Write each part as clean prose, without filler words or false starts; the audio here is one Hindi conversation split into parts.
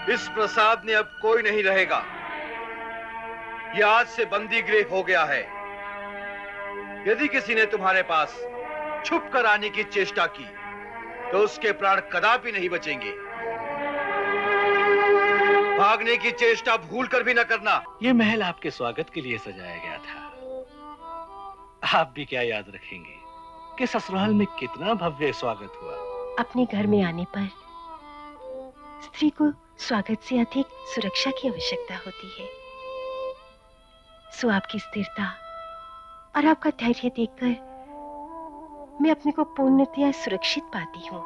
इस प्रसाद में अब कोई नहीं रहेगा। यह आज से बंदी गृह हो गया है। यदि किसी ने तुम्हारे पास छुप कर आने की चेष्टा की तो उसके प्राण कदापि नहीं बचेंगे। भागने की चेष्टा भूल कर भी न करना। यह महल आपके स्वागत के लिए सजाया गया था। आप भी क्या याद रखेंगे कि ससुराल में कितना भव्य स्वागत हुआ। अपने घर में आने पर स्त्री को स्वागत से अधिक सुरक्षा की आवश्यकता होती है। सो आपकी स्थिरता और आपका धैर्य देखकर मैं अपने को पूर्णतया सुरक्षित पाती हूँ।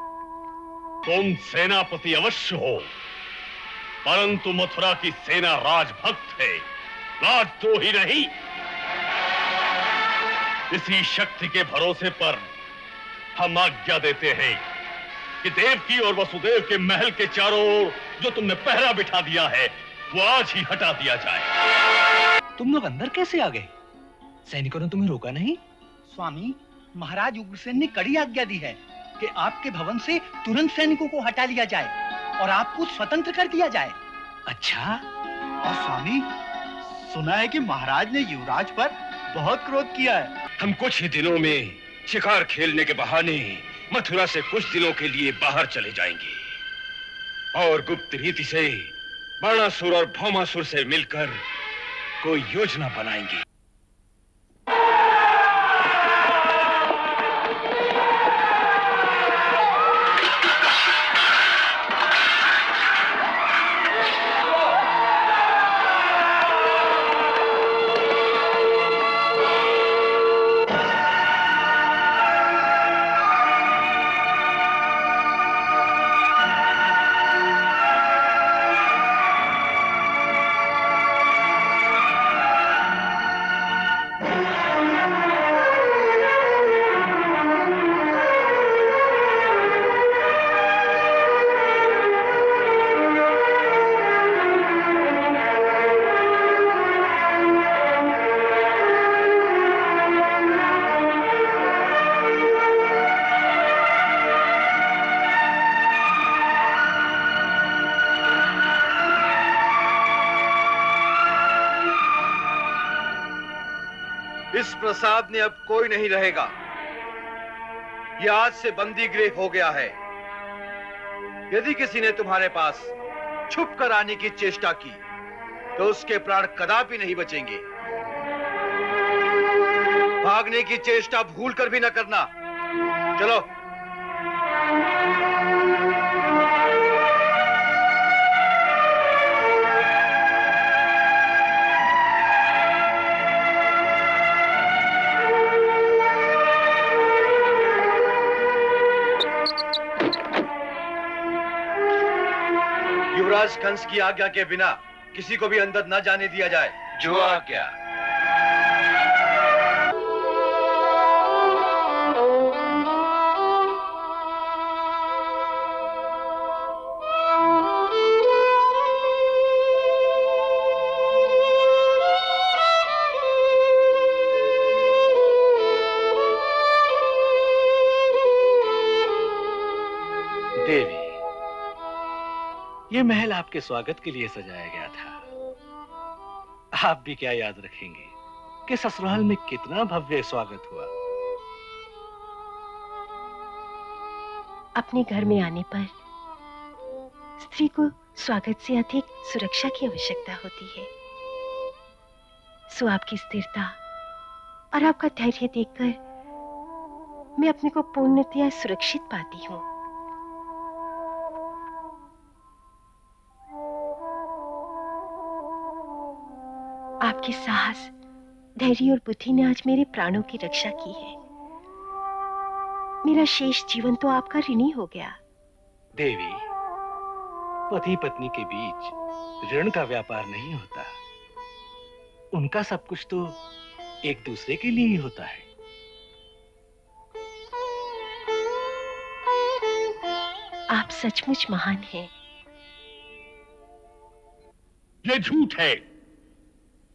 तुम सेनापति अवश्य हो, परंतु मथुरा की सेना राजभक्त है, राजद्रोही नहीं। इसी शक्ति के भरोसे पर हम आज्ञा देते हैं कि देवकी और वसुदेव के महल के चारों ओर जो तुमने पहरा बिठा दिया है वो आज ही हटा दिया जाए। तुम लोग अंदर कैसे आ गए? सैनिकों ने तुम्हें रोका नहीं? स्वामी, महाराज उग्रसेन ने कड़ी आज्ञा दी है कि आपके भवन से तुरंत सैनिकों को हटा लिया जाए और आपको स्वतंत्र कर दिया जाए। अच्छा। और स्वामी, सुना है कि महाराज ने युवराज पर बहुत क्रोध किया है। हम कुछ ही दिनों में शिकार खेलने के बहाने मथुरा से कुछ दिनों के लिए बाहर चले जाएंगे और गुप्त रीति से बाणासुर और भौमासुर से मिलकर कोई योजना बनाएंगे। इस प्रसाद में अब कोई नहीं रहेगा। यह आज से बंदी गृह हो गया है। यदि किसी ने तुम्हारे पास छुप कर आने की चेष्टा की तो उसके प्राण कदापि नहीं बचेंगे। भागने की चेष्टा भूल कर भी न करना। चलो। युवराज कंस की आज्ञा के बिना किसी को भी अंदर न जाने दिया जाए। जो आज्ञा। देवी, ये महल आपके स्वागत के लिए सजाया गया था। आप भी क्या याद रखेंगे कि ससुराल में कितना भव्य स्वागत हुआ। अपने घर में आने पर स्त्री को स्वागत से अधिक सुरक्षा की आवश्यकता होती है। सो आपकी स्थिरता और आपका धैर्य देखकर मैं अपने को पूर्णतया सुरक्षित पाती हूँ। आपके साहस, धैर्य और बुद्धि ने आज मेरे प्राणों की रक्षा की है। मेरा शेष जीवन तो आपका ऋणी हो गया। देवी, पति पत्नी के बीच ऋण का व्यापार नहीं होता। उनका सब कुछ तो एक दूसरे के लिए ही होता है। आप सचमुच महान हैं। ये झूठ है।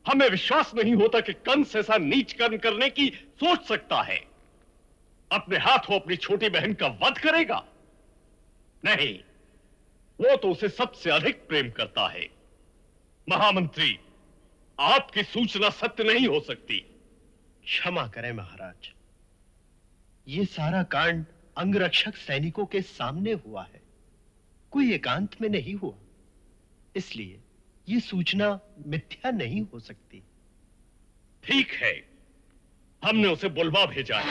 हमें विश्वास नहीं होता कि कंस ऐसा नीच कर्म करने की सोच सकता है। अपने हाथों अपनी छोटी बहन का वध करेगा? नहीं, वो तो उसे सबसे अधिक प्रेम करता है। महामंत्री, आपकी सूचना सत्य नहीं हो सकती। क्षमा करें महाराज, ये सारा कांड अंगरक्षक सैनिकों के सामने हुआ है, कोई एकांत में नहीं हुआ, इसलिए ये सूचना मिथ्या नहीं हो सकती। ठीक है, हमने उसे बुलवा भेजा है।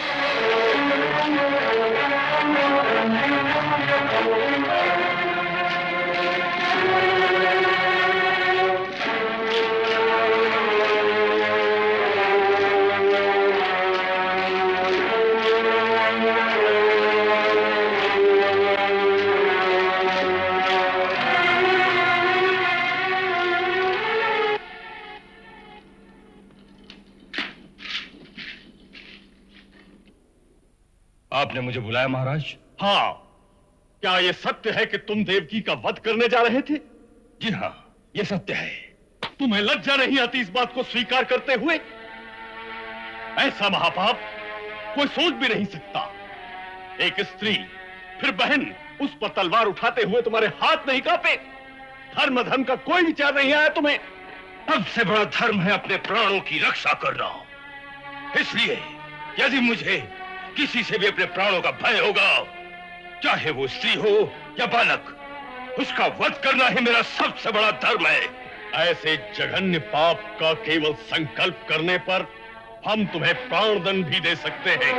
आपने मुझे बुलाया महाराज? हाँ, क्या यह सत्य है कि तुम देवकी का वध करने जा रहे थे? जी हाँ, यह सत्य है। तुम्हें लज्जा नहीं आती इस बात को स्वीकार करते हुए? ऐसा महापाप कोई सोच भी नहीं सकता। एक स्त्री, फिर बहन, उस पर तलवार उठाते हुए तुम्हारे हाथ नहीं कांपे? धर्म का कोई विचार नहीं आया तुम्हें? सबसे बड़ा धर्म है अपने प्राणों की रक्षा करना। इसलिए यदि मुझे किसी से भी अपने प्राणों का भय होगा, चाहे वो स्त्री हो या बालक, उसका वध करना ही मेरा सबसे बड़ा धर्म है। ऐसे जघन्य पाप का केवल संकल्प करने पर हम तुम्हें प्राणदंड भी दे सकते हैं।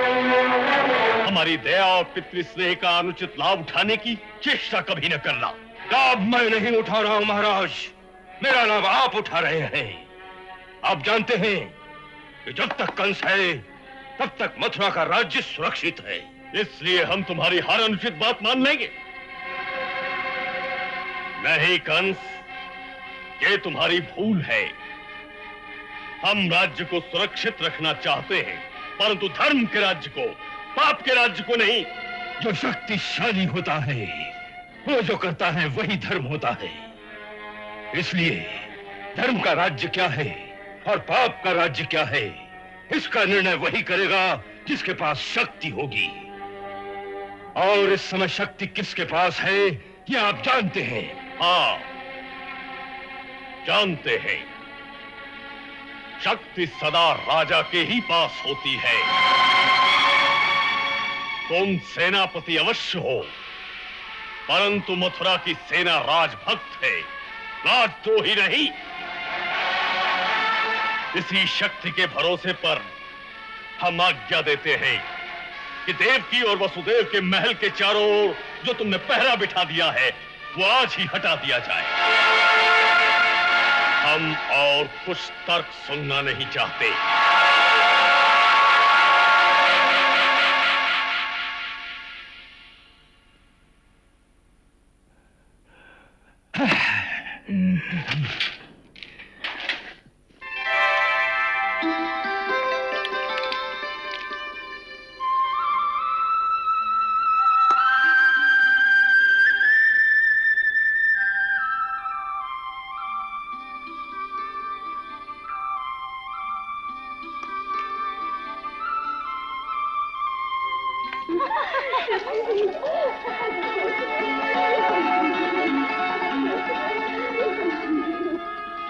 हमारी दया और पितृस्नेह का अनुचित लाभ उठाने की चेष्टा कभी न करना। लाभ मैं नहीं उठा रहा हूं महाराज, मेरा लाभ आप उठा रहे हैं। आप जानते हैं कि जब तक कंस है तब तक मथुरा का राज्य सुरक्षित है, इसलिए हम तुम्हारी हर अनुचित बात मान लेंगे। नहीं कंस, ये तुम्हारी भूल है। हम राज्य को सुरक्षित रखना चाहते हैं, परंतु धर्म के राज्य को, पाप के राज्य को नहीं। जो शक्तिशाली होता है वो जो करता है वही धर्म होता है। इसलिए धर्म का राज्य क्या है और पाप का राज्य क्या है, इसका निर्णय वही करेगा जिसके पास शक्ति होगी। और इस समय शक्ति किसके पास है ये आप जानते हैं। हाँ, जानते हैं। शक्ति सदा राजा के ही पास होती है। तुम सेनापति अवश्य हो, परंतु मथुरा की सेना राजभक्त है, राजद्रोही नहीं। इसी शक्ति के भरोसे पर हम आज्ञा देते हैं कि देवकी और वसुदेव के महल के चारों ओर जो तुमने पहरा बिठा दिया है वो आज ही हटा दिया जाए। हम और कुछ तर्क सुनना नहीं चाहते।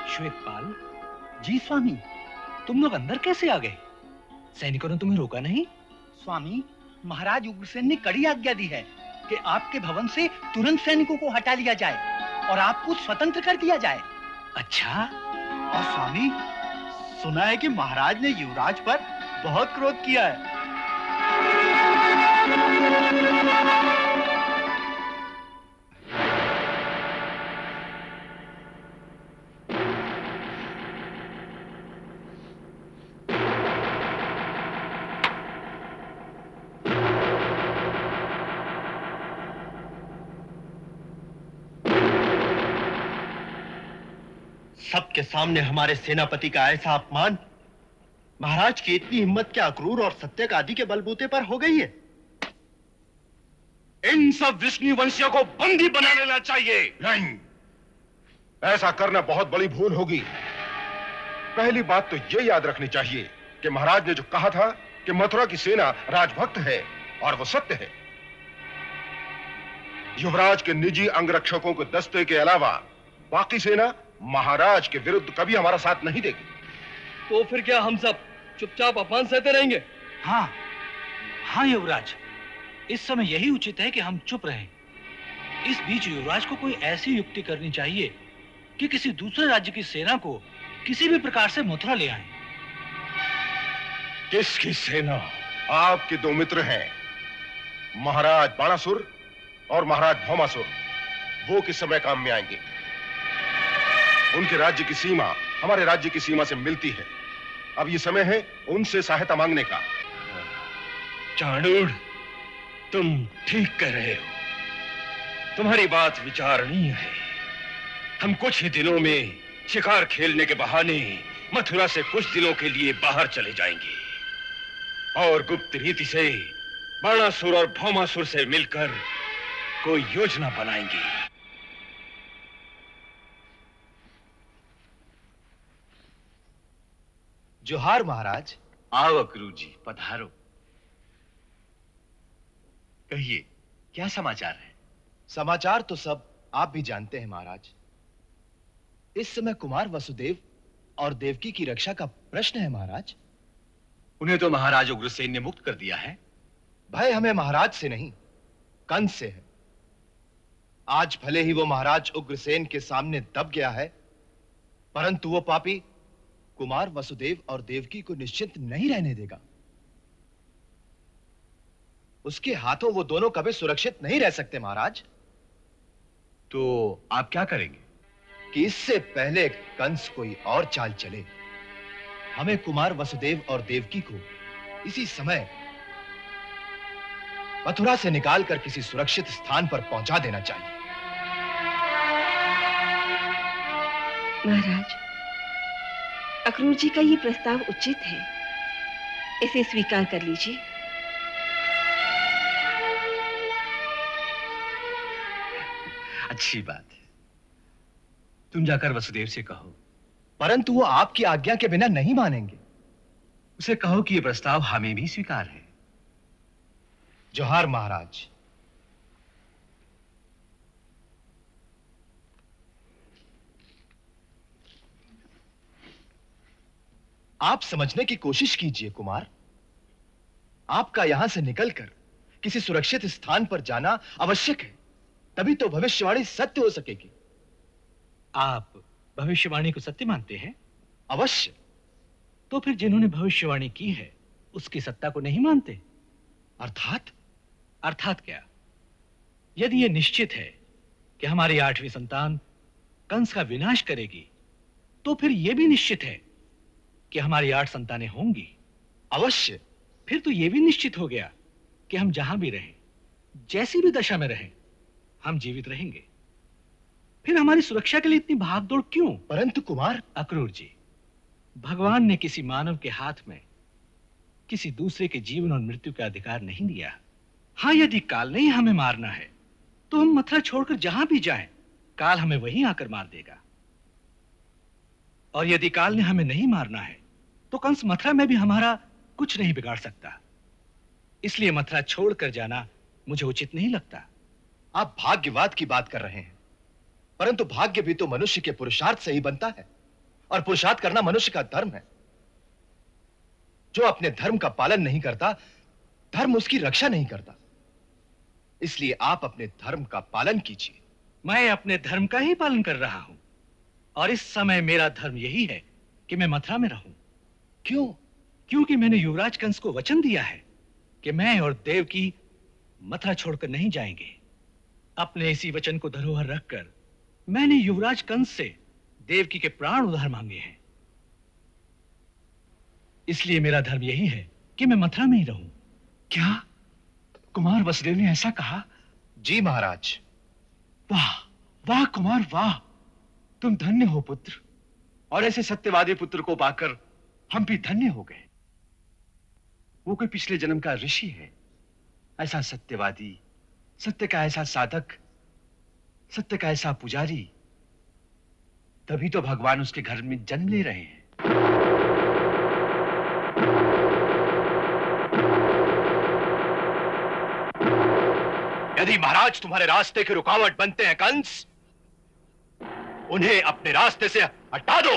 श्वेतपाल, जी स्वामी। तुम लोग अंदर कैसे आ गए? सैनिकों ने तुम्हें रोका नहीं? स्वामी, महाराज उग्रसेन ने कड़ी आज्ञा दी है कि आपके भवन से तुरंत सैनिकों को हटा लिया जाए और आपको स्वतंत्र कर दिया जाए। अच्छा, और स्वामी, सुना है कि महाराज ने युवराज पर बहुत क्रोध किया है। सबके सामने हमारे सेनापति का ऐसा अपमान, महाराज की इतनी हिम्मत क्या अक्रूर और सत्यक के बलबूते पर हो गई है? इन सब विष्णुवंशियों को बंदी बना लेना चाहिए। नहीं, ऐसा करना बहुत बड़ी भूल होगी। पहली बात तो ये याद रखनी चाहिए कि महाराज ने जो कहा था कि मथुरा की सेना राजभक्त है और वो सत्य है। युवराज के निजी अंगरक्षकों के दस्ते के अलावा बाकी सेना महाराज के विरुद्ध कभी हमारा साथ नहीं देगी। तो फिर क्या हम सब चुपचाप अपमान सहते रहेंगे? हाँ हाँ युवराज, इस समय यही उचित है कि हम चुप रहें। इस बीच युवराज को कोई ऐसी युक्ति करनी चाहिए कि किसी दूसरे राज्य की सेना को किसी भी प्रकार से मथुरा ले आए। किसकी सेना? आपके दो मित्र हैं, महाराज बाणासुर और महाराज भौमासुर। वो किस समय काम में आएंगे? उनके राज्य की सीमा हमारे राज्य की सीमा से मिलती है। अब ये समय है उनसे सहायता मांगने का। चाणूर, तुम ठीक कह रहे हो। तुम्हारी बात विचारणीय है। हम कुछ ही दिनों में शिकार खेलने के बहाने मथुरा से कुछ दिनों के लिए बाहर चले जाएंगे और गुप्त रीति से बाणासुर और भौमासुर से मिलकर कोई योजना बनाएंगे। जोहार महाराज। आओ अक्रूर जी, पधारो। कहिए, क्या समाचार है? समाचार तो सब आप भी जानते हैं महाराज। इस समय कुमार वसुदेव और देवकी की रक्षा का प्रश्न है महाराज। उन्हें तो महाराज उग्रसेन ने मुक्त कर दिया है। भय हमें महाराज से नहीं, कंस से है। आज भले ही वो महाराज उग्रसेन के सामने दब गया है, परंतु वो पापी कुमार वसुदेव और देवकी को निश्चिंत नहीं रहने देगा। उसके हाथों वो दोनों कभी सुरक्षित नहीं रह सकते महाराज। तो आप क्या करेंगे? कि इससे पहले कंस कोई और चाल चले, हमें कुमार वसुदेव और देवकी को इसी समय मथुरा से निकालकर किसी सुरक्षित स्थान पर पहुंचा देना चाहिए। महाराज, अक्रूर जी का ये प्रस्ताव उचित है, इसे स्वीकार कर लीजिए। अच्छी बात है। तुम जाकर वसुदेव से कहो। परंतु वो आपकी आज्ञा के बिना नहीं मानेंगे। उसे कहो कि यह प्रस्ताव हमें भी स्वीकार है। जोहार महाराज। आप समझने की कोशिश कीजिए कुमार। आपका यहां से निकलकर किसी सुरक्षित स्थान पर जाना आवश्यक है, तभी तो भविष्यवाणी सत्य हो सकेगी। आप भविष्यवाणी को सत्य मानते हैं? अवश्य। तो फिर जिन्होंने भविष्यवाणी की है उसकी सत्ता को नहीं मानते? अर्थात? अर्थात क्या? यदि यह निश्चित है कि हमारी 8वीं संतान कंस का विनाश करेगी, तो फिर यह भी निश्चित है कि हमारी 8 संतानें होंगी। अवश्य। फिर तो यह भी निश्चित हो गया कि हम जहां भी रहें, जैसी भी दशा में रहें, हम जीवित रहेंगे। फिर हमारी सुरक्षा के लिए इतनी भागदौड़ क्यों? परंतु कुमार। अक्रूर जी, भगवान ने किसी मानव के हाथ में किसी दूसरे के जीवन और मृत्यु का अधिकार नहीं दिया। हाँ, यदि काल ने हमें मारना है तो हम मथुरा छोड़कर जहां भी जाएं, काल हमें वहीं आकर मार देगा। और यदि काल ने हमें नहीं मारना है तो कंस मथुरा में भी हमारा कुछ नहीं बिगाड़ सकता। इसलिए मथुरा छोड़कर जाना मुझे उचित नहीं लगता। आप भाग्यवाद की बात कर रहे हैं, परंतु भाग्य भी तो मनुष्य के पुरुषार्थ से ही बनता है, और पुरुषार्थ करना मनुष्य का धर्म है। जो अपने धर्म का पालन नहीं करता, धर्म उसकी रक्षा नहीं करता। इसलिए आप अपने धर्म का पालन कीजिए। मैं अपने धर्म का ही पालन कर रहा हूं, और इस समय मेरा धर्म यही है कि मैं मथुरा में रहूं। क्यों? क्योंकि मैंने युवराज कंस को वचन दिया है कि मैं और देवकी मथुरा छोड़कर नहीं जाएंगे। अपने इसी वचन को धरोहर रखकर मैंने युवराज कंस से देवकी के प्राण उधार मांगे हैं। इसलिए मेरा धर्म यही है कि मैं मथुरा में ही रहूं। क्या कुमार वसुदेव ने ऐसा कहा? जी महाराज। वाह वाह कुमार वाह, तुम धन्य हो पुत्र, और ऐसे सत्यवादी पुत्र को पाकर हम भी धन्य हो गए। वो कोई पिछले जन्म का ऋषि है, ऐसा सत्यवादी, सत्य का ऐसा साधक, सत्य का ऐसा पुजारी। तभी तो भगवान उसके घर में जन्म ले रहे हैं। यदि महाराज तुम्हारे रास्ते की रुकावट बनते हैं कंस, उन्हें अपने रास्ते से हटा दो।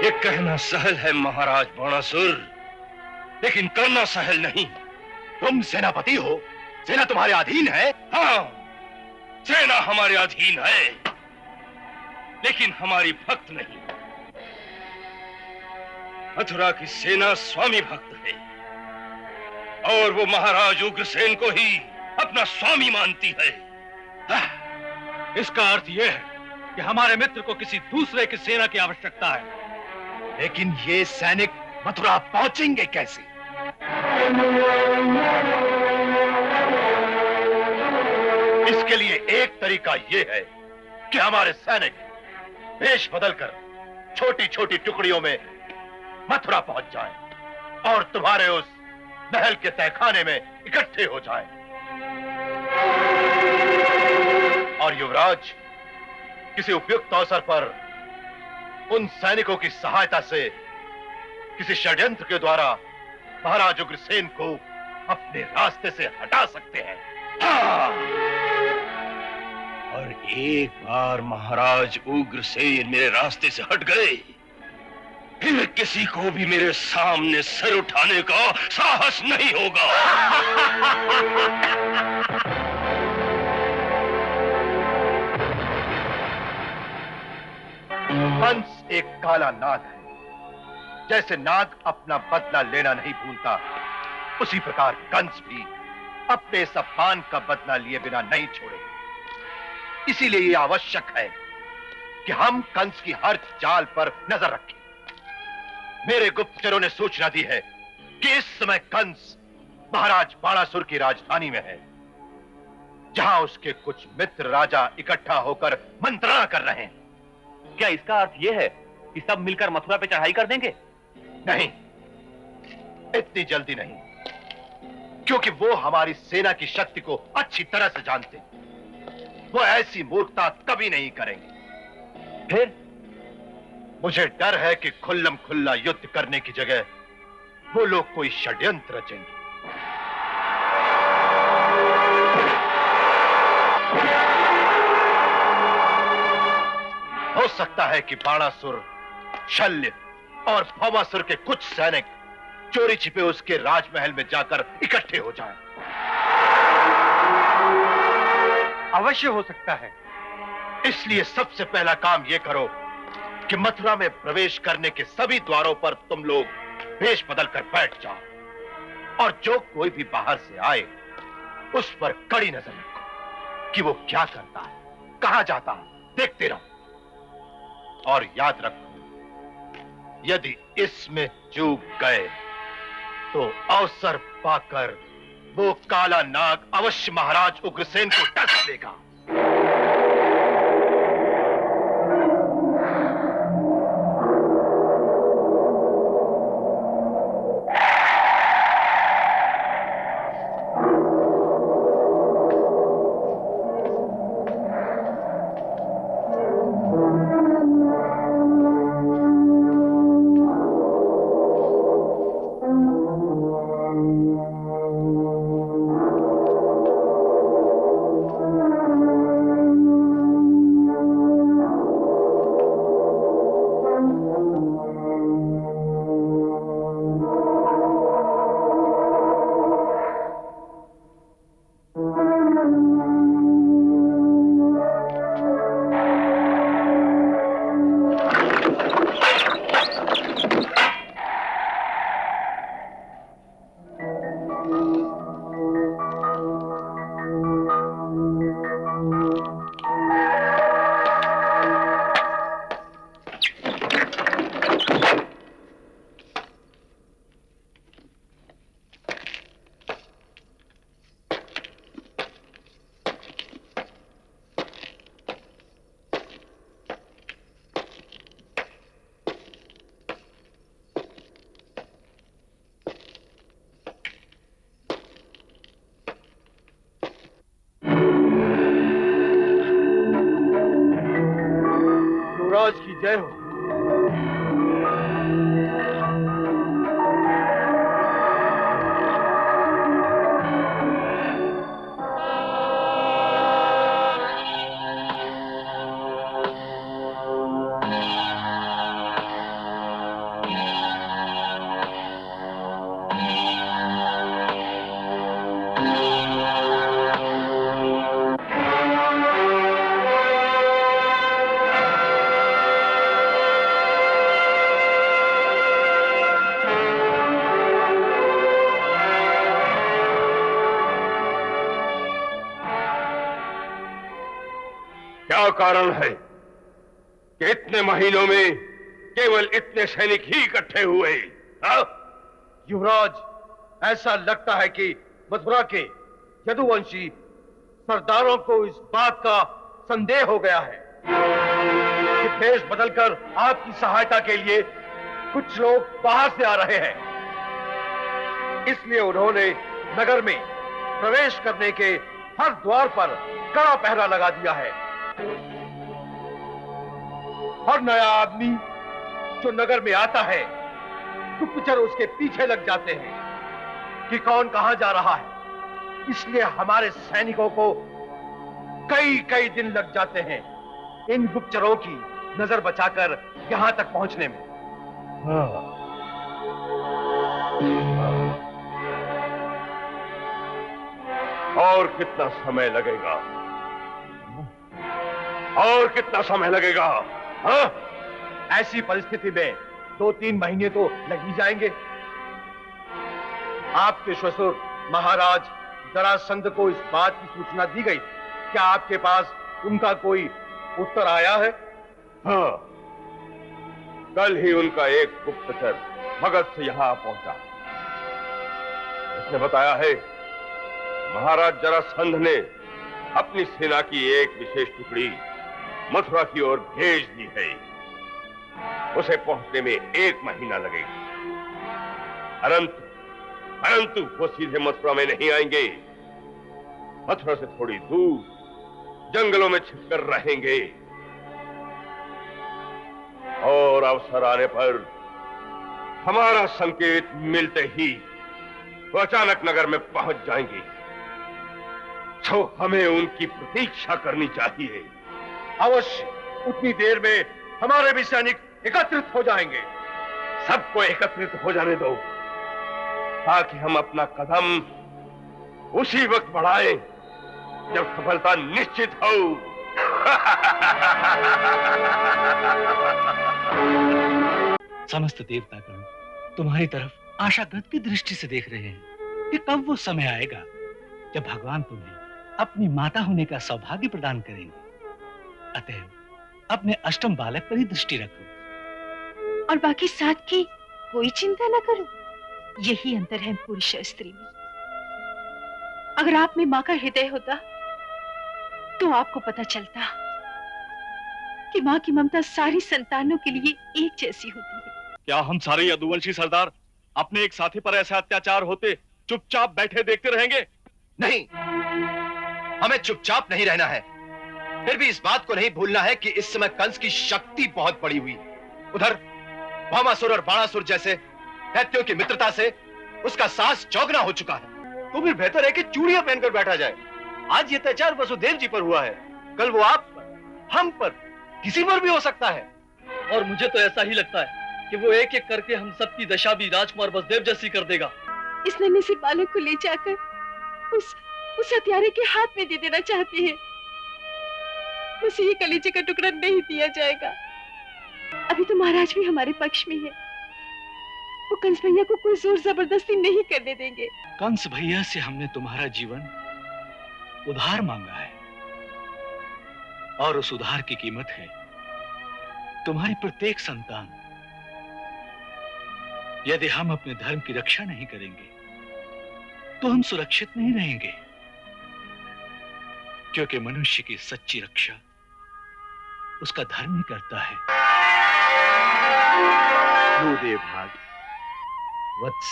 ये कहना सहल है महाराज बाणासुर, लेकिन करना सहल नहीं। तुम सेनापति हो, सेना तुम्हारे अधीन है। हाँ, सेना हमारे अधीन है, लेकिन हमारी भक्त नहीं। मथुरा की सेना स्वामी भक्त है, और वो महाराज उग्रसेन को ही अपना स्वामी मानती है। इसका अर्थ यह है कि हमारे मित्र को किसी दूसरे की सेना की आवश्यकता है। लेकिन ये सैनिक मथुरा पहुंचेंगे कैसे? इसके लिए एक तरीका यह है कि हमारे सैनिक वेश बदलकर छोटी छोटी टुकड़ियों में मथुरा पहुंच जाएं और तुम्हारे उस महल के तहखाने में इकट्ठे हो जाएं। और युवराज, किसी उपयुक्त अवसर पर उन सैनिकों की सहायता से किसी षड्यंत्र के द्वारा महाराज उग्रसेन को अपने रास्ते से हटा सकते हैं। हाँ! और एक बार महाराज उग्रसेन मेरे रास्ते से हट गए, फिर किसी को भी मेरे सामने सर उठाने का साहस नहीं होगा। कंस एक काला नाग है। जैसे नाग अपना बदला लेना नहीं भूलता, उसी प्रकार कंस भी अपने इस अपमान का बदला लिए बिना नहीं छोड़े। इसीलिए यह आवश्यक है कि हम कंस की हर चाल पर नजर रखें। मेरे गुप्तचरों ने सूचना दी है कि इस समय कंस महाराज बाणासुर की राजधानी में है, जहां उसके कुछ मित्र राजा इकट्ठा होकर मंत्रणा कर रहे हैं। क्या इसका अर्थ यह है कि सब मिलकर मथुरा पे चढ़ाई कर देंगे? नहीं, इतनी जल्दी नहीं, क्योंकि वो हमारी सेना की शक्ति को अच्छी तरह से जानते हैं। वो ऐसी मूर्खता कभी नहीं करेंगे। फिर मुझे डर है कि खुल्लम खुल्ला युद्ध करने की जगह वो लोग कोई षड्यंत्र रचेंगे। हो सकता है कि बाणासुर, शल्य और भौमासुर के कुछ सैनिक चोरी छिपे उसके राजमहल में जाकर इकट्ठे हो जाएं। अवश्य हो सकता है। इसलिए सबसे पहला काम यह करो कि मथुरा में प्रवेश करने के सभी द्वारों पर तुम लोग वेश बदलकर बैठ जाओ, और जो कोई भी बाहर से आए उस पर कड़ी नजर रखो कि वो क्या करता है, कहां जाता है, देखते रहो। और याद रखो, यदि इसमें चूक गए तो अवसर पाकर वो काला नाग अवश्य महाराज उग्रसेन को डस लेगा। युवराज की जय हो। क्या कारण है कि इतने महीनों में केवल इतने सैनिक ही इकट्ठे हुए? हाँ? युवराज, ऐसा लगता है कि मथुरा के यदुवंशी सरदारों को इस बात का संदेह हो गया है कि देश बदलकर आपकी सहायता के लिए कुछ लोग बाहर से आ रहे हैं। इसलिए उन्होंने नगर में प्रवेश करने के हर द्वार पर कड़ा पहरा लगा दिया है। हर नया आदमी जो नगर में आता है, गुप्तचर उसके पीछे लग जाते हैं कि कौन कहां जा रहा है। इसलिए हमारे सैनिकों को कई कई दिन लग जाते हैं इन गुप्तचरों की नजर बचाकर यहां तक पहुंचने में। और कितना समय लगेगा? और कितना समय लगेगा? हाँ? ऐसी परिस्थिति में 2-3 महीने तो लग ही जाएंगे। आपके ससुर महाराज जरासंध को इस बात की सूचना दी गई। क्या आपके पास उनका कोई उत्तर आया है? हाँ, कल ही उनका एक गुप्तचर भगत से यहां पहुंचा। उसने बताया है महाराज जरासंध ने अपनी सेना की एक विशेष टुकड़ी मथुरा की ओर भेज दी है। उसे पहुंचने में 1 महीना लगेगा। परंतु वो सीधे मथुरा में नहीं आएंगे। मथुरा से थोड़ी दूर जंगलों में छिपकर रहेंगे और अवसर आने पर हमारा संकेत मिलते ही वो अचानक नगर में पहुंच जाएंगे। तो हमें उनकी प्रतीक्षा करनी चाहिए। अवश्य, उतनी देर में हमारे भी सैनिक एकत्रित हो जाएंगे। सबको एकत्रित हो जाने दो ताकि हम अपना कदम उसी वक्त बढ़ाएं जब सफलता निश्चित हो। समस्त देवतागण तुम्हारी तरफ आशागत की दृष्टि से देख रहे हैं कि कब वो समय आएगा जब भगवान तुम्हें अपनी माता होने का सौभाग्य प्रदान करेंगे। अतएव अपने अष्टम बालक पर ही दृष्टि रखो और बाकी 7 की कोई चिंता न करो। यही अंतर है पुरुष और स्त्री में। अगर आप में मां का हृदय होता तो आपको पता चलता कि मां की ममता सारी संतानों के लिए एक जैसी होती है। क्या हम सारे यदुवंशी सरदार अपने एक साथी पर ऐसा अत्याचार होते चुपचाप बैठे देखते रहेंगे? नहीं, हमें चुपचाप नहीं रहना है। फिर भी इस बात को नहीं भूलना है कि इस समय कंस की शक्ति बहुत बढ़ी हुई। उधर भौमासुर और बाणासुर जैसे दैत्यों की मित्रता से उसका साहस चौगुना हो चुका है। तो फिर बेहतर है कि चूड़ियां पहनकर बैठा जाए। आज ये अत्याचार वसुदेव जी पर हुआ है, कल वो आप पर, हम पर, किसी पर भी हो सकता है। और मुझे तो ऐसा ही लगता है कि वो एक एक करके हम सबकी दशा भी राजकुमार वसुदेव जैसी कर देगा। इस नन्हे से बालक को ले जाकर उस हत्यारे के हाथ में दे देना चाहते हैं। उसे ये कलेजे का टुकड़ा नहीं दिया जाएगा। अभी तो महाराज भी हमारे पक्ष में है। वो कंस भैया को कोई जोर जबरदस्ती नहीं करने देंगे। कंस भैया से हमने तुम्हारा जीवन उधार मांगा है और उस उधार की कीमत है तुम्हारी प्रत्येक संतान। यदि हम अपने धर्म की रक्षा नहीं करेंगे तो हम सुरक्षित नहीं रहेंगे, क्योंकि मनुष्य की सच्ची रक्षा उसका धर्म ही करता है। देव भाग वत्स,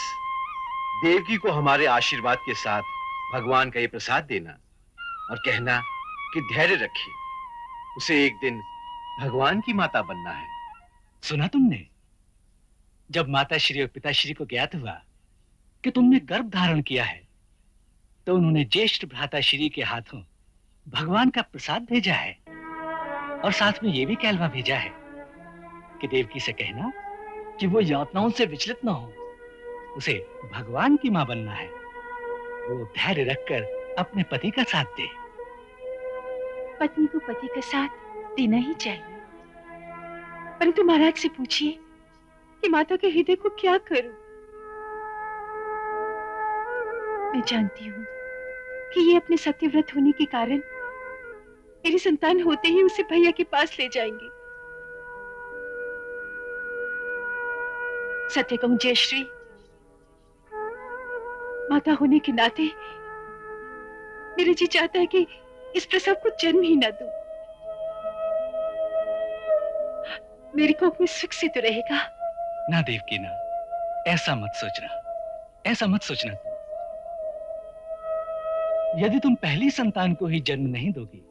देवकी को हमारे आशीर्वाद के साथ भगवान का ये प्रसाद देना और कहना कि धैर्य रखिए, उसे एक दिन भगवान की माता बनना है। सुना तुमने? जब माता श्री और पिताश्री को ज्ञात हुआ कि तुमने गर्भ धारण किया है तो उन्होंने ज्येष्ठ भ्राता श्री के हाथों भगवान का प्रसाद भेजा है और साथ में यह भी कहलवा भेजा है कि देवकी से कहना कि वो यातनाओं से विचलित न हो, उसे भगवान की मां बनना है। वो धैर्य रखकर अपने पति का साथ दे। पत्नी को पति का साथ देना ही चाहिए, परंतु महाराज से पूछिए कि माता के हृदय को क्या करूं। मैं जानती हूं कि ये अपने सत्यव्रत होने के कारण मेरी संतान होते ही उसे भैया के पास ले जाएंगे। सत्य कहूं जयश्री, माता होने के नाते मेरा जी चाहता है कि इस प्रसव को जन्म ही ना दूं। मेरी कोख में सुख से तो रहेगा। ना देवकी ना, ऐसा मत सोचना, ऐसा मत सोचना। यदि तुम पहली संतान को ही जन्म नहीं दोगी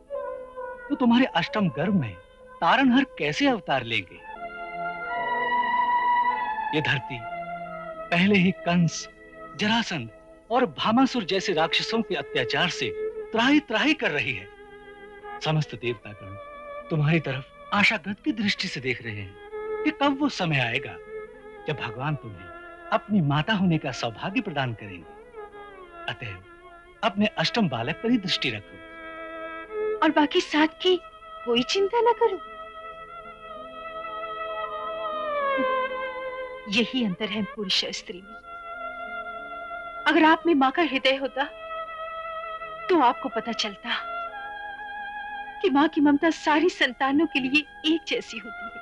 तो तुम्हारे अष्टम गर्भ में तारनहार कैसे अवतार लेंगे? ये धरती पहले ही कंस, जरासंध और भामासुर जैसे राक्षसों के अत्याचार से त्राही त्राही कर रही है। समस्त देवतागण तुम्हारी तरफ आशागत की दृष्टि से देख रहे हैं कि कब वो समय आएगा जब भगवान तुम्हें अपनी माता होने का सौभाग्य प्रदान करेंगे। अतएव अपने अष्टम बालक पर ही दृष्टि रखो और बाकी सात की कोई चिंता न करो। यही अंतर है पुरुष और स्त्री में। अगर आप में मां का हृदय होता तो आपको पता चलता कि मां की ममता सारी संतानों के लिए एक जैसी होती है,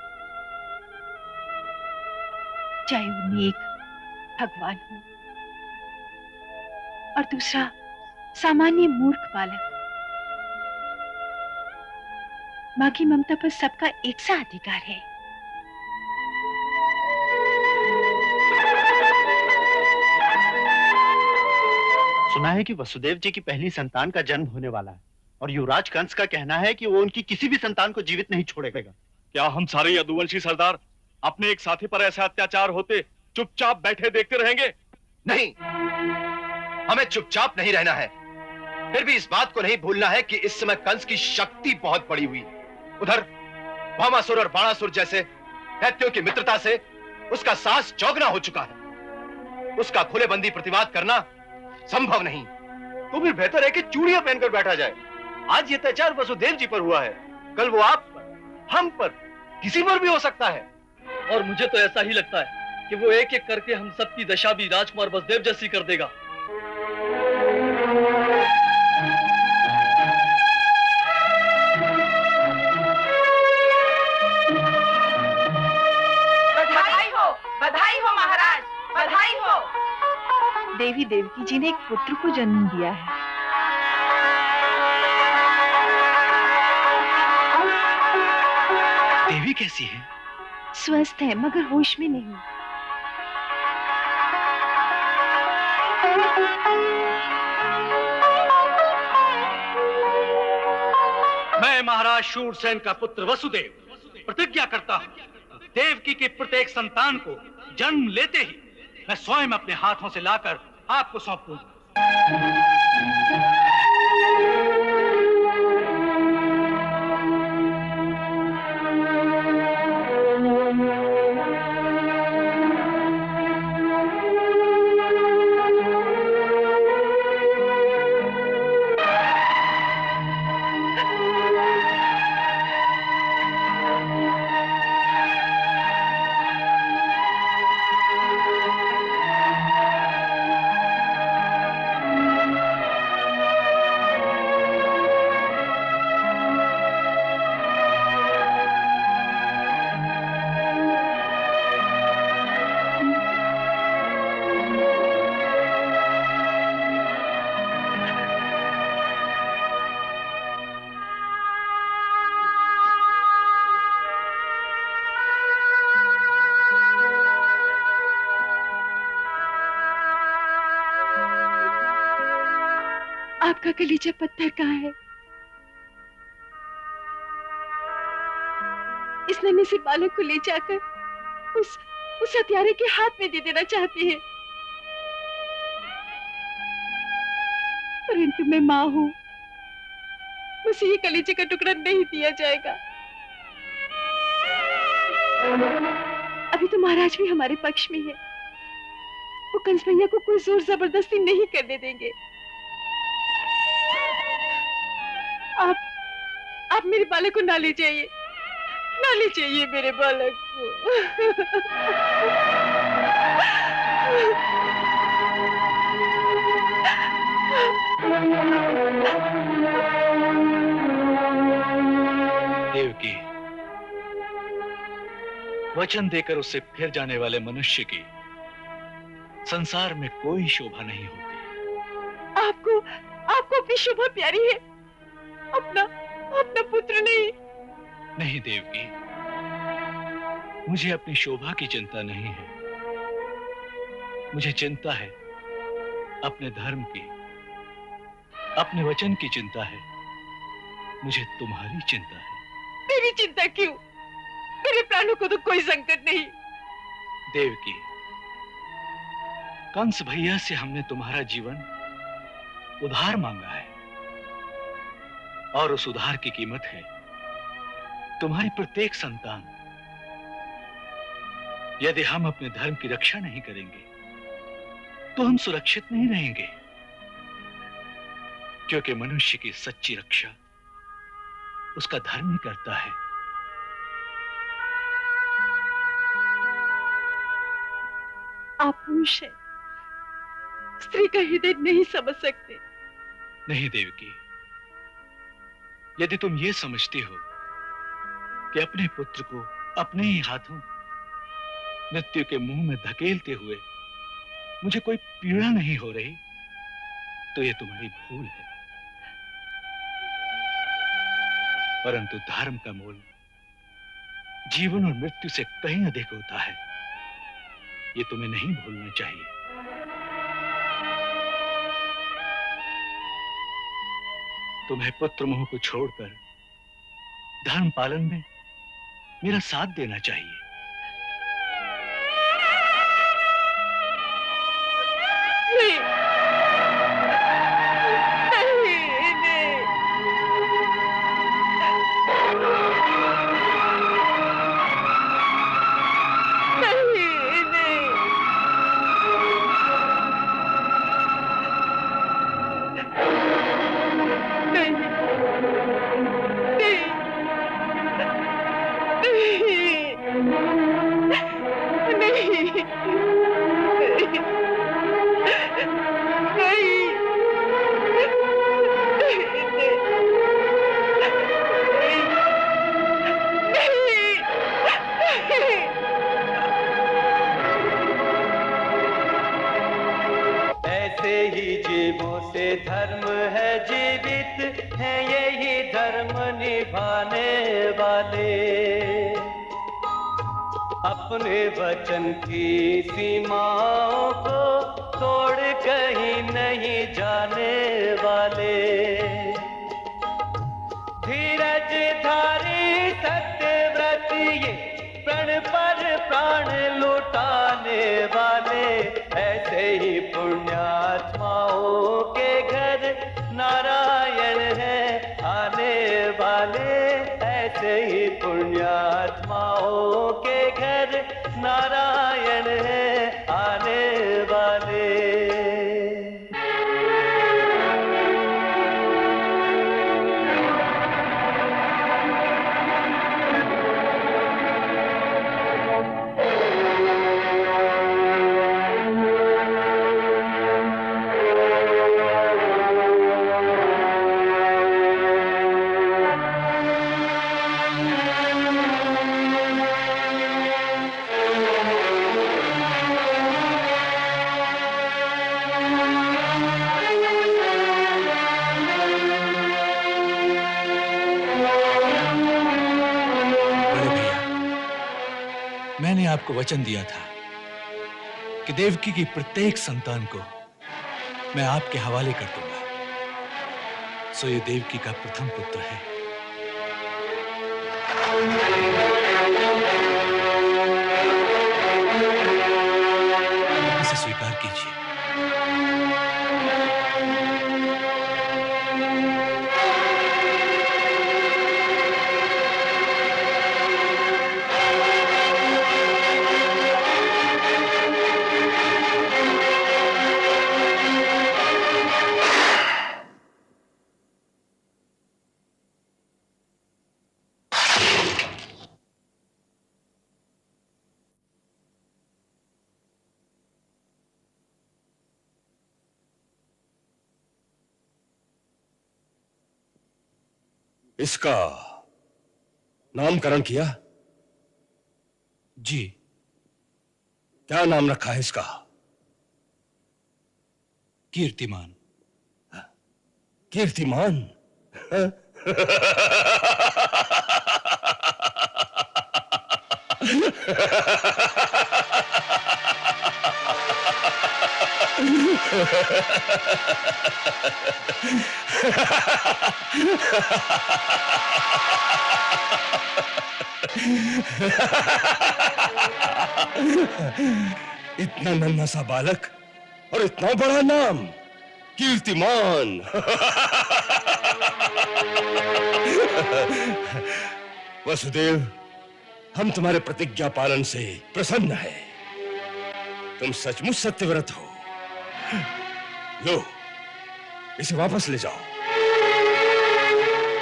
चाहे उनमें एक भगवान हो और दूसरा सामान्य मूर्ख बालक। मां की ममता पर सबका एक सा अधिकार है। सुना है कि वसुदेव जी की पहली संतान का जन्म होने वाला है और युवराज कंस का कहना है कि वो उनकी किसी भी संतान को जीवित नहीं छोड़ेगा। क्या हम सारे यदुवंशी सरदार अपने एक साथी पर ऐसा अत्याचार होते चुपचाप बैठे देखते रहेंगे? नहीं, हमें चुपचाप नहीं रहना है। फिर भी इस बात को नहीं भूलना है कि इस समय कंस की शक्ति बहुत बढ़ी हुई। उधर भामासुर और बाणासुर जैसे दैत्यों की मित्रता से उसका साहस चौगना हो चुका है। उसका खुले बंदी प्रतिवाद करना संभव नहीं। तो फिर बेहतर है कि चूड़ियां पहनकर बैठा जाए। आज ये अत्याचार वसुदेव जी पर हुआ है, कल वो आप पर, हम पर, किसी पर भी हो सकता है। और मुझे तो ऐसा ही लगता है कि वो एक एक करके हम सबकी दशा भी राजकुमार वसुदेव जैसी कर देगा। बधाई हो महाराज, बधाई हो। देवी देवकी जी ने एक पुत्र को जन्म दिया है। देवी कैसी है? स्वस्थ है मगर होश में नहीं। मैं महाराज शूरसेन का पुत्र वसुदेव प्रतिज्ञा करता हूँ, देवकी की प्रत्येक संतान को जन्म लेते ही मैं स्वयं अपने हाथों से लाकर आपको सौंप दूंगा। आपका कलीजा पत्थर कहाँ है? इस नन्हे से बालक को ले जाकर उस हत्यारे के हाथ में दे देना चाहते हैं, परंतु मैं मां हूं, मुझे ये कलीजे का टुकड़ा नहीं दिया जाएगा। अभी तो महाराज भी हमारे पक्ष में है। वो कंस भैया को कोई जोर जबरदस्ती नहीं करने देंगे। आप मेरे बालक को ना ले जाइए, ना ले जाइए मेरे बालक को। देवकी, वचन देकर उससे फिर जाने वाले मनुष्य की संसार में कोई शोभा नहीं होती। आपको आपको अपनी शोभा प्यारी है, अपना अपना पुत्र नहीं। नहीं देवकी, मुझे अपनी शोभा की चिंता नहीं है। मुझे चिंता है अपने धर्म की, अपने वचन की चिंता है। मुझे तुम्हारी चिंता है। मेरी चिंता क्यों? मेरे प्राणों को तो कोई संकट नहीं। देवकी, कंस भैया से हमने तुम्हारा जीवन उधार मांगा है, और उस उधार की कीमत है तुम्हारी प्रत्येक संतान। यदि हम अपने धर्म की रक्षा नहीं करेंगे तो हम सुरक्षित नहीं रहेंगे, क्योंकि मनुष्य की सच्ची रक्षा उसका धर्म ही करता है। आप पुरुष हैं, स्त्री का हृदय नहीं समझ सकते। नहीं देवकी, यदि तुम ये समझती हो कि अपने पुत्र को अपने ही हाथों मृत्यु के मुंह में धकेलते हुए मुझे कोई पीड़ा नहीं हो रही, तो ये तुम्हारी भूल है। परंतु धर्म का मूल जीवन और मृत्यु से कहीं अधिक होता है, ये तुम्हें नहीं भूलना चाहिए। तुम्हें पुत्र मोह को छोड़कर धर्म पालन में मेरा साथ देना चाहिए। नहीं, नहीं, नहीं। नहीं, नहीं। ऐसे ही जीवों से धर्म है जीवित है, यही धर्म निभाने वाले, अपने वचन की सीमाओं को तोड़ कहीं नहीं जाने वाले, धीरज धारी सत्यव्रत ये प्रण पर प्राण लुटाने वाले, ऐसे ही पुण्यात्माओं के घर नारायण है आने वाले, ऐसे ही पुण्यात्माओं के घर नारायण है आने वाले। मैंने आपको वचन दिया था कि देवकी की प्रत्येक संतान को मैं आपके हवाले कर दूंगा। सो ये देवकी का प्रथम पुत्र है। इसे स्वीकार कीजिए। इसका नामकरण किया? जी। क्या नाम रखा है इसका? कीर्तिमान। कीर्तिमान? इतना नन्हा सा बालक और इतना बड़ा नाम, कीर्तिमान। वसुदेव, हम तुम्हारे प्रतिज्ञा पालन से प्रसन्न हैं। तुम सचमुच सत्यव्रत हो। लो, इसे वापस ले जाओ।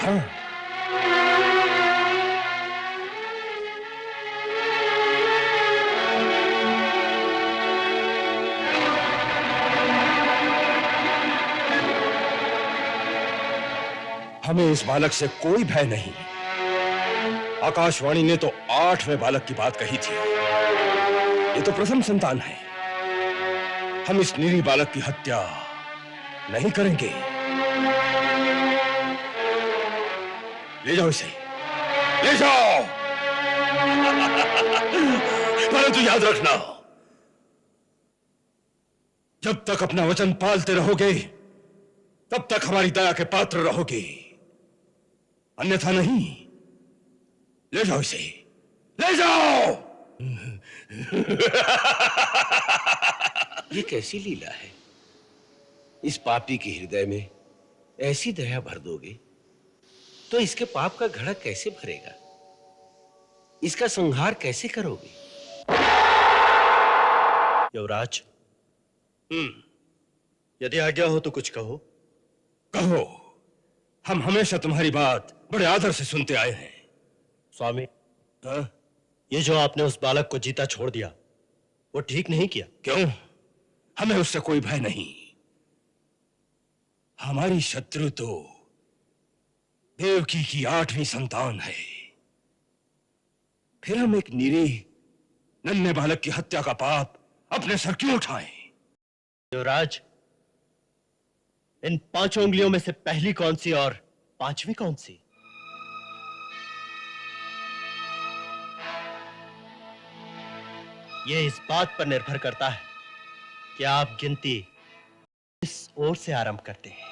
हाँ। हमें इस बालक से कोई भय नहीं। आकाशवाणी ने तो 8वें बालक की बात कही थी। ये तो प्रथम संतान है। हम इस निरीह बालक की हत्या नहीं करेंगे। ले जाओ इसे, ले जाओ। परंतु याद रखना, जब तक अपना वचन पालते रहोगे तब तक हमारी दया के पात्र रहोगे, अन्यथा नहीं। ले जाओ इसे, ले जाओ। ये कैसी लीला है? इस पापी के हृदय में ऐसी दया भर दोगे तो इसके पाप का घड़ा कैसे भरेगा? इसका संहार कैसे करोगे? युवराज, यदि आज्ञा हो तो कुछ कहो। कहो, हम हमेशा तुम्हारी बात बड़े आदर से सुनते आए हैं। स्वामी, ये जो आपने उस बालक को जीता छोड़ दिया, वो ठीक नहीं किया। क्यों? हमें उससे कोई भय नहीं। हमारी शत्रु तो देवकी की 8वीं संतान है। फिर हम एक निरीह नन्हे बालक की हत्या का पाप अपने सर क्यों उठाएं? युवराज, इन 5 उंगलियों में से पहली कौन सी और 5वीं कौन सी? यह इस बात पर निर्भर करता है कि आप गिनती इस ओर से आरंभ करते हैं।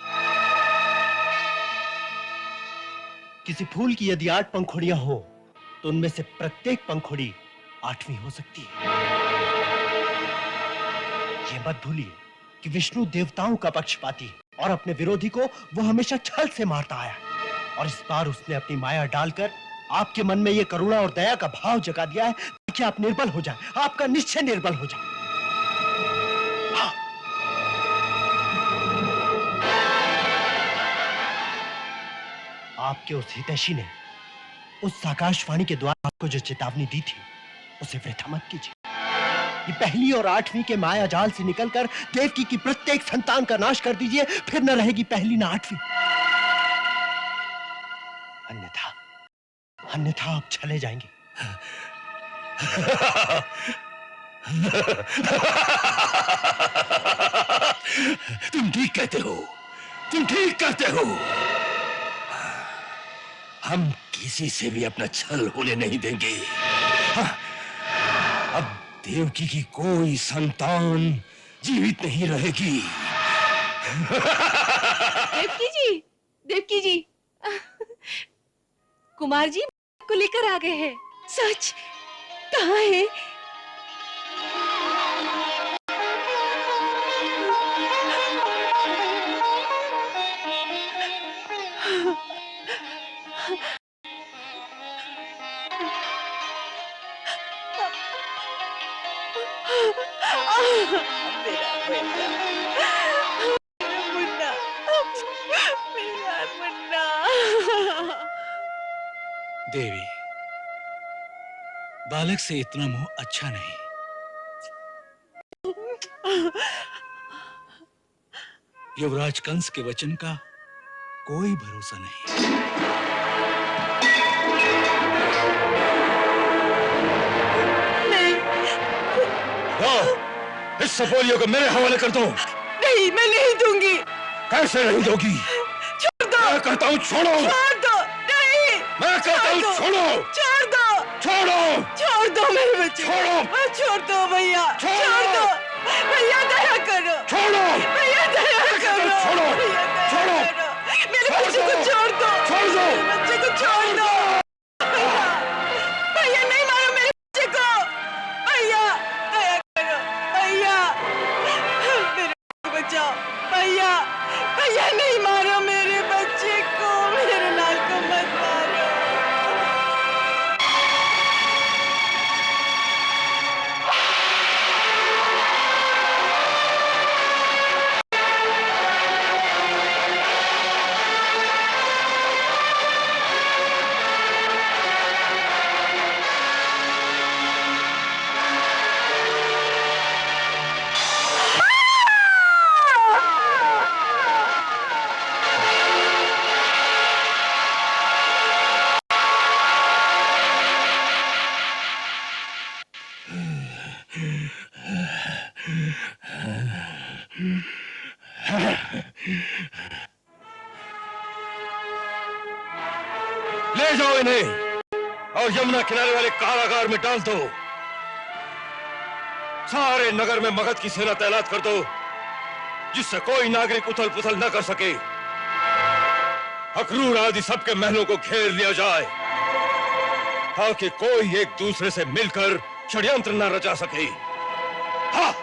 किसी फूल की यदि 8 पंखुड़ियां हो तो उनमें से प्रत्येक पंखुड़ी 8वीं हो सकती है। यह मत भूलिए कि विष्णु देवताओं का पक्षपाती है और अपने विरोधी को वो हमेशा छल से मारता आया, और इस बार उसने अपनी माया डालकर आपके मन में यह करुणा और दया का भाव जगा दिया है ताकि आप निर्बल हो जाएं, आपका निश्चय निर्बल हो जाए। हाँ। आपके उस हितैषी ने उस आकाशवाणी के द्वारा आपको जो चेतावनी दी थी उसे वृथा मत कीजिए। ये पहली और 8वीं के माया जाल से निकलकर देवकी की प्रत्येक संतान का नाश कर दीजिए, फिर न रहेगी पहली न 8वीं। अन्यथा आप चले जाएंगे। तुम ठीक कहते हो, तुम ठीक कहते हो। हम किसी से भी अपना छल होने नहीं देंगे। अब देवकी की कोई संतान जीवित नहीं रहेगी। देवकी जी, कुमार जी को लेकर आ गए हैं। सच? कहाँ है? देवी, बालक से इतना मोह अच्छा नहीं। युवराज कंस के वचन का कोई भरोसा नहीं। सपोलियों को मेरे हवाले कर दो। नहीं, मैं नहीं दूंगी। कैसे नहीं दोगी? छोड़ दो। मैं कहता हूँ छोड़ो। छोड़ दो। नहीं, मैं कहता हूँ छोड़ो। छोड़ दो। छोड़ो। छोड़ दो मेरे बच्चे। छोड़ो। छोड़ दो भैया। छोड़ दो भैया, दया करो। छोड़ो भैया, दया करो। छोड़ो। भैया, दया छोड़ो। करो। मेरे बच्चे को छोड़ दो। छोड़ दो। मेरे बच्चे को छोड़ दो। भैया, भैया नहीं मारो मेरे बच्चे को। भैया, दया करो। भैया, मेरे बच्चे को बचाओ। भैया, भैया नहीं मारो मेरे बच्चे को। मेरे लाल को मत मारो। ले जाओ इन्हें और यमुना किनारे वाले कारागार में डाल दो। सारे नगर में मगध की सेना तैनात कर दो, जिससे कोई नागरिक उथल पुथल न कर सके। अक्रूर आदि सबके महलों को घेर लिया जाए, ताकि कोई एक दूसरे से मिलकर षड्यंत्र न रचा सके। हाँ।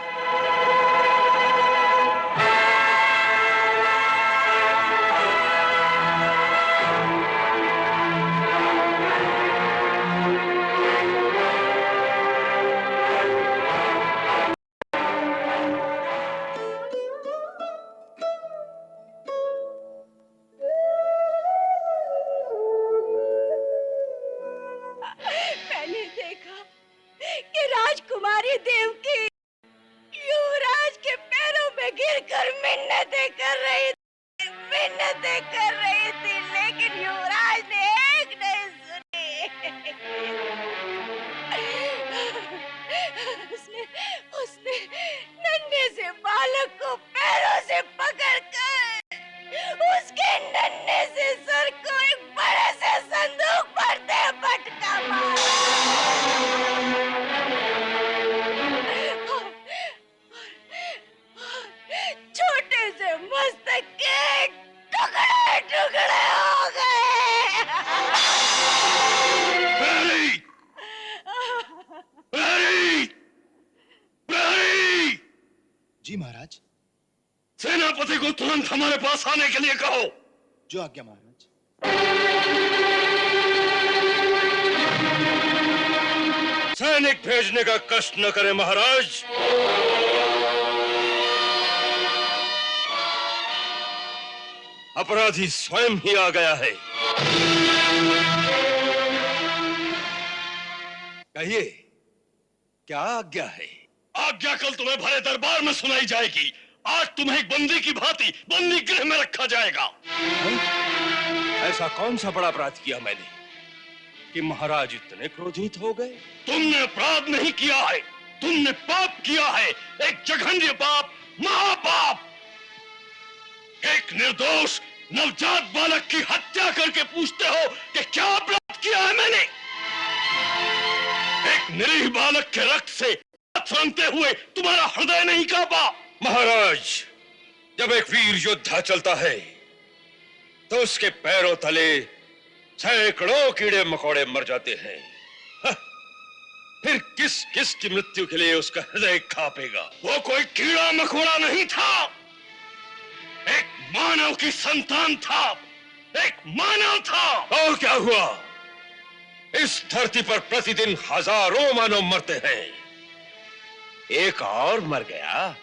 मैंने देखा कि राजकुमारी देवकी युवराज के पैरों में गिरकर मिन्नतें कर रही थी, लेकिन युवराज ने एक नहीं सुनी। उसने नन्हे से बालक को पैरों से पकड़कर उसके नन्हे से सर को एक बड़े से संदूक पर दे पटका मारा। छोटे से मस्तक के टुकड़े टुकड़े हो गए। प्रहरी! प्रहरी! प्रहरी! जी महाराज। सेनापति को तुरंत हमारे पास आने के लिए कहो। जो आज्ञा महाराज। सैनिक भेजने का कष्ट न करें महाराज। अपराधी स्वयं ही आ गया है। कहिए, क्या आज्ञा है? आज्ञा कल तुम्हें भरे दरबार में सुनाई जाएगी। आज तुम्हें एक बंदी की भांति बंदी गृह में रखा जाएगा। ऐसा कौन सा बड़ा अपराध किया मैंने कि महाराज इतने क्रोधित हो गए? तुमने अपराध नहीं किया है, तुमने पाप किया है, एक जघन्य पाप, महापाप। एक निर्दोष नवजात बालक की हत्या करके पूछते हो कि क्या अपराध किया है मैंने? एक निरीह बालक के रक्त से हाथ रंगते हुए तुम्हारा हृदय नहीं कांपा? महाराज, जब एक वीर योद्धा चलता है तो उसके पैरों तले सैकड़ों कीड़े मकोड़े मर जाते हैं। फिर किस किस की मृत्यु के लिए उसका हृदय कांपेगा? वो कोई कीड़ा मकोड़ा नहीं था, एक मानव की संतान था, एक मानव था। और क्या हुआ? इस धरती पर प्रतिदिन हजारों मानव मरते हैं। एक और मर गया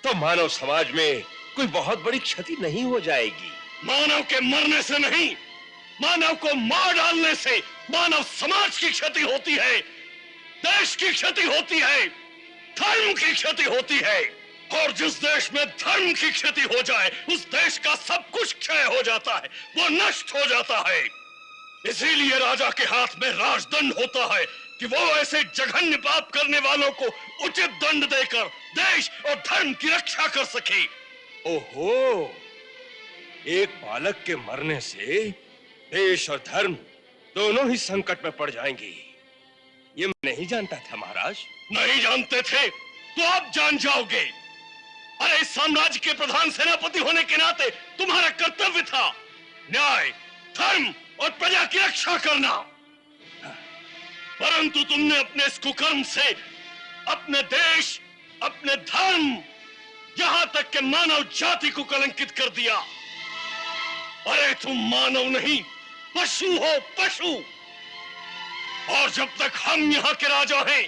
तो मानव समाज में कोई बहुत बड़ी क्षति नहीं हो जाएगी। मानव के मरने से नहीं, मानव को मार डालने से मानव समाज की क्षति होती है, देश की क्षति होती है, धर्म की क्षति होती है। और जिस देश में धर्म की क्षति हो जाए, उस देश का सब कुछ क्षय हो जाता है, वो नष्ट हो जाता है। इसीलिए राजा के हाथ में राजदंड होता है कि वो ऐसे जघन्य पाप करने वालों को उचित दंड देकर देश और धर्म की रक्षा कर सके। ओहो, एक बालक के मरने से देश और धर्म दोनों ही संकट में पड़ जाएंगे, ये मैं नहीं जानता था महाराज। नहीं जानते थे तो आप जान जाओगे। अरे इस साम्राज्य के प्रधान सेनापति होने के नाते तुम्हारा कर्तव्य था न्याय, धर्म और प्रजा की रक्षा करना, परंतु तुमने अपने इस कुकर्म से अपने देश, अपने धर्म, यहां तक कि मानव जाति को कलंकित कर दिया। अरे तुम मानव नहीं, पशु हो, पशु। और जब तक हम यहाँ के राजा हैं,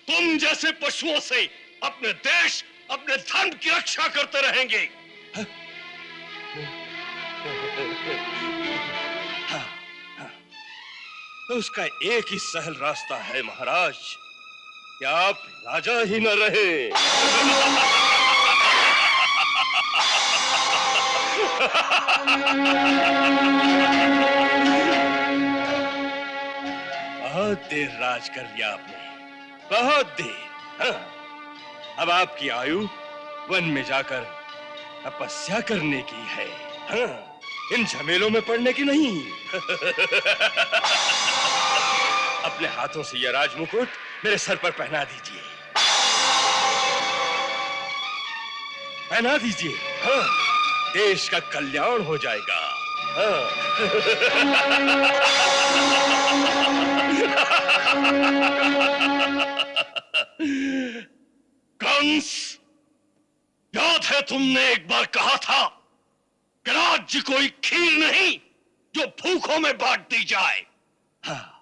तुम जैसे पशुओं से अपने देश, अपने धर्म की रक्षा करते रहेंगे। तो उसका एक ही सहल रास्ता है महाराज, कि आप राजा ही न रहे। बहुत देर राज कर लिया आपने, बहुत देर। हाँ, अब आपकी आयु वन में जाकर तपस्या करने की है। हाँ, इन झमेलों में पड़ने की नहीं। अपने हाथों से यह राजमुकुट मेरे सर पर पहना दीजिए, पहना दीजिए। हाँ, देश का कल्याण हो जाएगा। हाँ। कंस, याद है तुमने एक बार कहा था कि राज्य कोई खीर नहीं जो भूखों में बांट दी जाए। हाँ,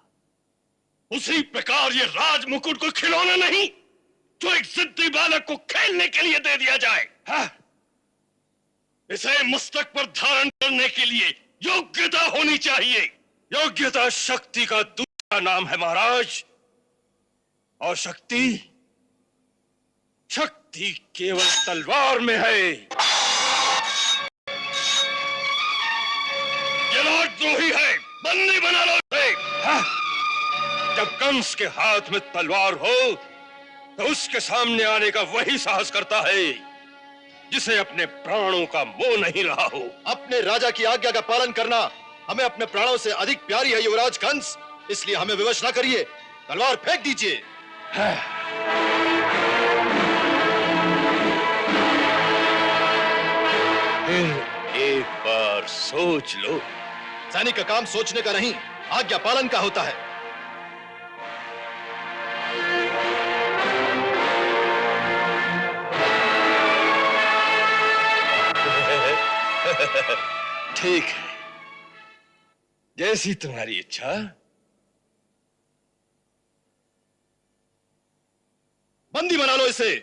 उसी प्रकार ये राजमुकुट को खिलौना नहीं जो एक जिद्दी बालक को खेलने के लिए दे दिया जाए। हाँ, इसे मस्तक पर धारण करने के लिए योग्यता होनी चाहिए। योग्यता शक्ति का दूसरा नाम है महाराज, और शक्ति केवल तलवार में है। ये राजद्रोही है, बंदी बना लो इसे। हाँ? जब कंस के हाथ में तलवार हो तो उसके सामने आने का वही साहस करता है जिसे अपने प्राणों का मोह नहीं रहा हो। अपने राजा की आज्ञा का पालन करना हमें अपने प्राणों से अधिक प्यारी है युवराज कंस, इसलिए हमें विवश न करिए, तलवार फेंक दीजिए। फिर एक बार सोच लो। सैनिक का काम सोचने का नहीं, आज्ञा पालन का होता है। ठीक है, जैसी तुम्हारी इच्छा। बंदी बना लो इसे।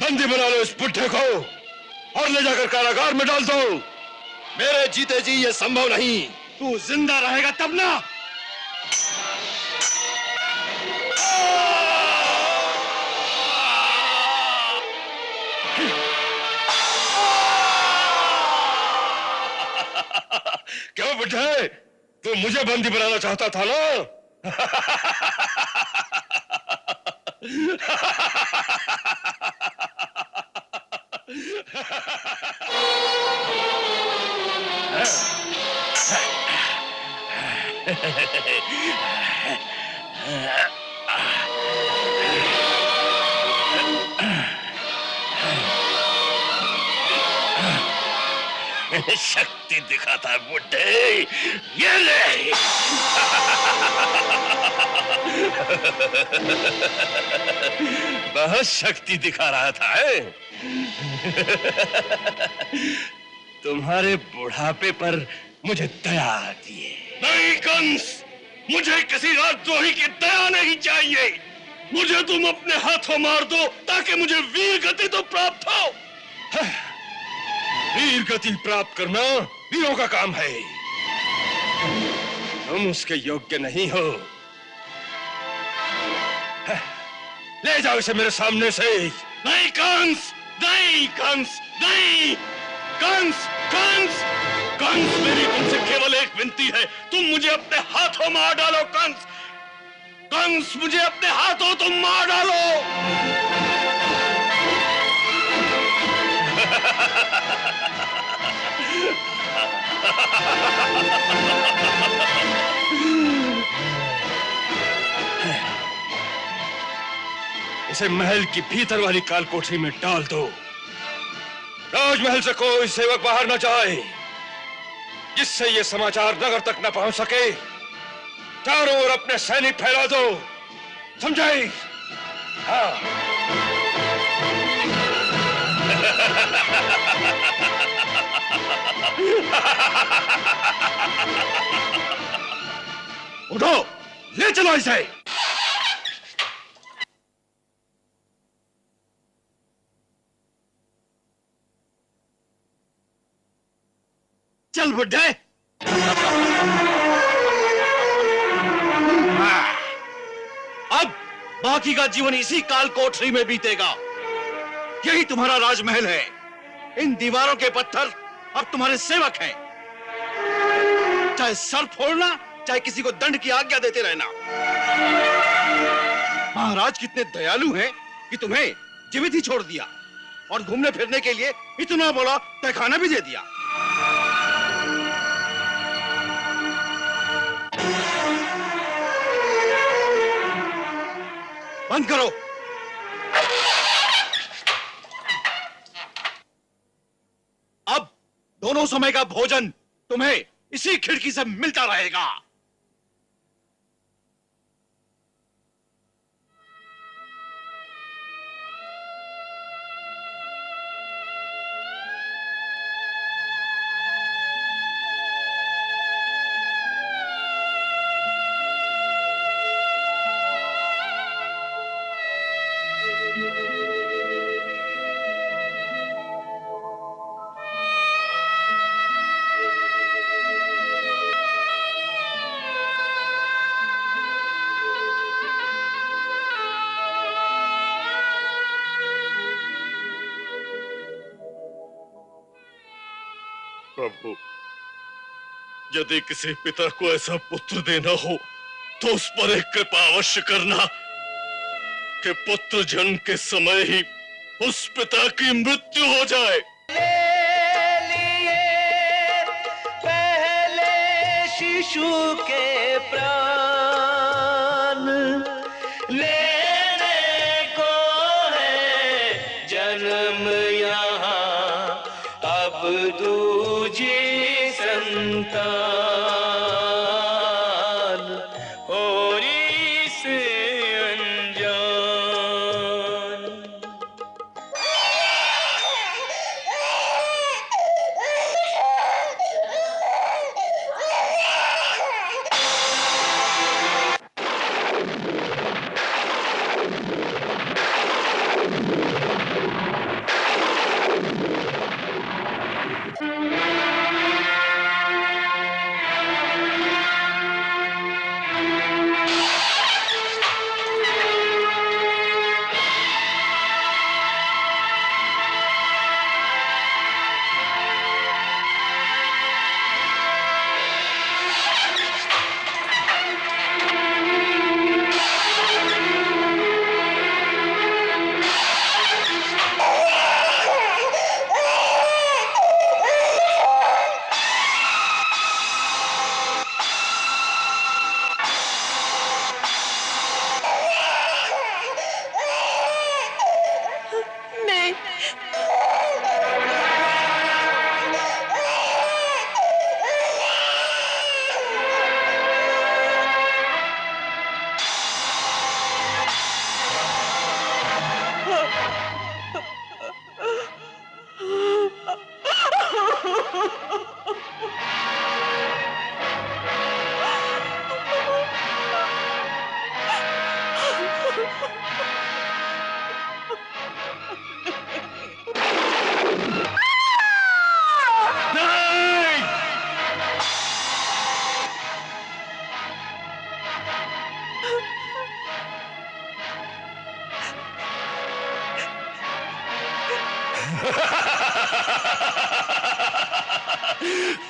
बंदी बना लो इस बुड्ढे को और ले जाकर कारागार में डाल दो। मेरे जीते जी ये संभव नहीं। तू जिंदा रहेगा तब ना। क्यों बुड्ढे, तू मुझे बंदी बनाना चाहता था ना? शक्ति दिखाता है बुड्ढे, ये ले। बहुत शक्ति दिखा रहा था है? तुम्हारे बुढ़ापे पर मुझे दया आती है। नहीं कंस, मुझे किसी राजद्रोही की दया नहीं चाहिए। मुझे तुम अपने हाथों मार दो ताकि मुझे वीर गति तो प्राप्त हो। वीर गति प्राप्त करना वीरों का काम है, तुम उसके योग्य नहीं हो। ले जाओ इसे मेरे सामने से। नहीं कंस, नहीं कंस, नहीं कंस, कंस, कंस, मेरी तुमसे केवल एक विनती है, तुम मुझे अपने हाथों मार डालो कंस। कंस, मुझे अपने हाथों तुम मार डालो। इसे महल की भीतर वाली काल कोठरी में डाल दो। राजमहल से कोई सेवक बाहर न जाए, जिससे ये समाचार नगर तक न पहुंच सके। चारों ओर अपने सैनिक फैला दो, समझाई? हाँ। उठो, ले चलो इसे। चल बुड्ढे। अब बाकी का जीवन इसी काल कोठरी में बीतेगा। यही तुम्हारा राजमहल है। इन दीवारों के पत्थर अब तुम्हारे सेवक हैं। चाहे सर फोड़ना, चाहे किसी को दंड की आज्ञा देते रहना। महाराज कितने दयालु हैं कि तुम्हें जीवित ही छोड़ दिया और घूमने फिरने के लिए इतना बड़ा तहखाना भी दे दिया। बंद करो। अब दोनों समय का भोजन तुम्हें इसी खिड़की से मिलता रहेगा। प्रभु, यदि किसी पिता को ऐसा पुत्र देना हो तो उस पर एक कृपा अवश्य करना कि पुत्र जन्म के समय ही उस पिता की मृत्यु हो जाए। पहले शिशु के प्राण लेने को है जन्म यहाँ, अब दूजी संतान होरी से अनजान।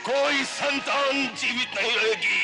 कोई संतान जीवित नहीं रहेगी।